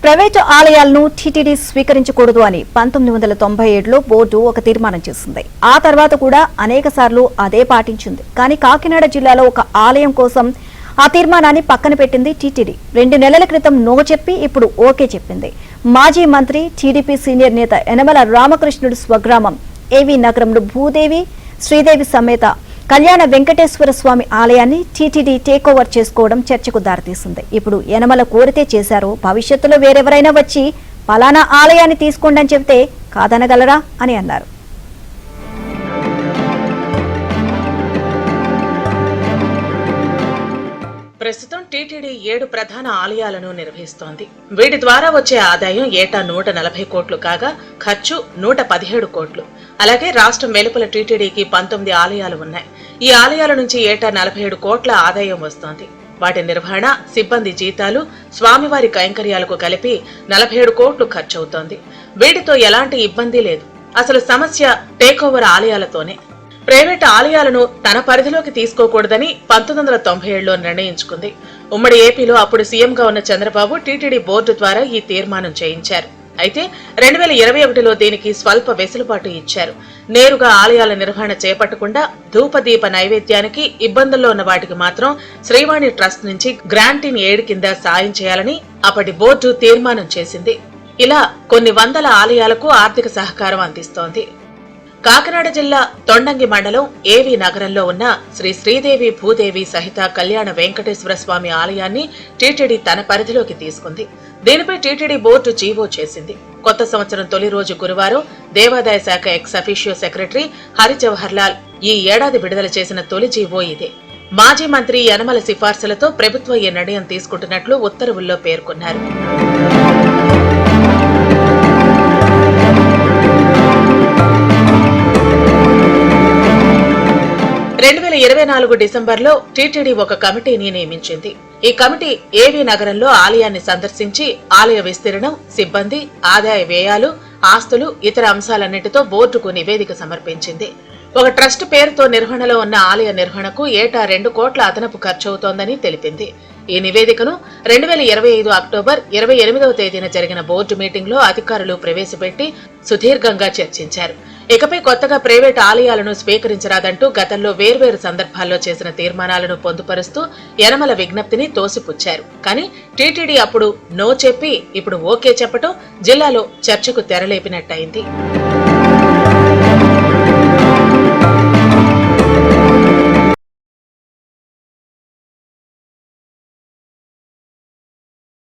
Private ఆలయాలను TTD స్వీకరించకూడదు అని 1997లో board ఒక తీర్మానం చేసింది. ఆ తర్వాత కూడా అనేక సార్లు అదే పాటించింది. కానీ కాకినాడ జిల్లాలో ఒక ఆలయం కోసం ఆ తీర్మానాన్ని పక్కన పెట్టింది టీటీడీ. 2 నెలల క్రితం నో చెప్పి ఇప్పుడు ఓకే చెప్పింది. మాజీ మంత్రి టీడీపీ సీనియర్ నేత యనమల రామకృష్ణుడు స్వగ్రామం ఏవీ నగరంలో భూదేవి శ్రీదేవి సమేత కళ్యాణ వెంకటేశ్వర స్వామి ఆలయాన్ని టీటీడీ టేక్ ఓవర్ చేసుకోవడం చర్చకు దారితీసింది. ఇప్పుడు యనమల కోరితే చేశారో భవిష్యత్తులో వేరెవరైనా వచ్చి పలానా ఆలయాన్ని తీసుకోండి అని చెబితే కాదనగలరా అని అన్నారు. ప్రస్తుతం టీటీడీ 7 ప్రధాన ఆలయాలను నిర్వహిస్తోంది. వీటి ద్వారా వచ్చే ఆదాయం ఏటా 140 కోట్లు కాగా ఖర్చు 117 కోట్లు. అలాగే రాష్ట్రం వెలుపల టీటీడీకి 19 ఆలయాలు ఉన్నాయి. ఈ ఆలయాల నుంచి ఏటా 47 కోట్ల ఆదాయం వస్తోంది. వాటి నిర్వహణ, సిబ్బంది జీతాలు, స్వామివారి కైంకర్యాలకు కలిపి 47 కోట్లు ఖర్చవుతోంది. వీటితో ఎలాంటి ఇబ్బంది లేదు. అసలు సమస్య టేకోవర్ ఆలయాలతోనే. ప్రైవేటు ఆలయాలను తన పరిధిలోకి తీసుకోకూడదని 1997లో నిర్ణయించుకుంది. ఉమ్మడి ఏపీలో అప్పుడు సీఎంగా ఉన్న చంద్రబాబు టీటీడీ బోర్డు ద్వారా ఈ తీర్మానం చేయించారు. అయితే 2021లో దీనికి స్వల్ప వెసులుబాటు ఇచ్చారు. నేరుగా ఆలయాల నిర్వహణ చేపట్టకుండా ధూపదీప నైవేద్యానికి ఇబ్బందుల్లో ఉన్న వాటికి మాత్రం శ్రీవాణి ట్రస్ట్ నుంచి గ్రాంట్ ఇన్ ఎయిడ్ కింద సాయం చేయాలని అప్పటి బోర్డు తీర్మానం చేసింది. ఇలా కొన్ని వందల ఆలయాలకు ఆర్థిక సహకారం అందిస్తోంది. కాకినాడ జిల్లా తొండంగి మండలం ఏవీ నగరంలో ఉన్న శ్రీ శ్రీదేవి భూదేవి సహిత కళ్యాణ వెంకటేశ్వర స్వామి ఆలయాన్ని టీటీడీ తన పరిధిలోకి తీసుకుంది. దీనిపై టీటీడీ బోర్డు జీవో చేసింది. కొత్త సంవత్సరం తొలి రోజు గురువారం దేవాదాయ శాఖ ex officio secretary Hari Jawahar Lal ఈ ఏడాది విడుదల చేసిన తొలి జీవో ఇదే. మాజీ మంత్రి యనమల సిఫార్సులతో ప్రభుత్వం ఈ నిర్ణయం తీసుకుంటున్నట్లు ఉత్తర్వుల్లో పేర్కొన్నారు. 2024 డిసెంబర్లో టీటీడీ ఒక కమిటీని నియమించింది. ఈ కమిటీ ఏవీ నగరంలో ఆలయాన్ని సందర్శించి ఆలయ విస్తీర్ణం, సిబ్బంది, ఆదాయ వ్యయాలు, ఆస్తులు, ఇతర అంశాలన్నింటితో బోర్డుకు నివేదిక సమర్పించింది. ఒక ట్రస్ట్ పేరుతో నిర్వహణలో ఉన్న ఆలయ నిర్వహణకు ఏటా 2 కోట్ల అదనపు ఖర్చవుతోందని తెలిపింది. ఈ నివేదికను 2025 అక్టోబర్ 28వ తేదీన జరిగిన బోర్డు మీటింగ్లో అధికారులు ప్రవేశపెట్టి సుదీర్ఘంగా చర్చించారు. ఇకపై కొత్తగా ప్రైవేటు ఆలయాలను స్వీకరించరాదంటూ గతంలో వేర్వేరు సందర్భాల్లో చేసిన తీర్మానాలను పొందుపరుస్తూ యనమల విజ్ఞప్తిని తోసిపుచ్చారు. కానీ టీటీడీ అప్పుడు నో చెప్పి ఇప్పుడు ఓకే చెప్పటం జిల్లాలో చర్చకు తెరలేపినట్టయింది.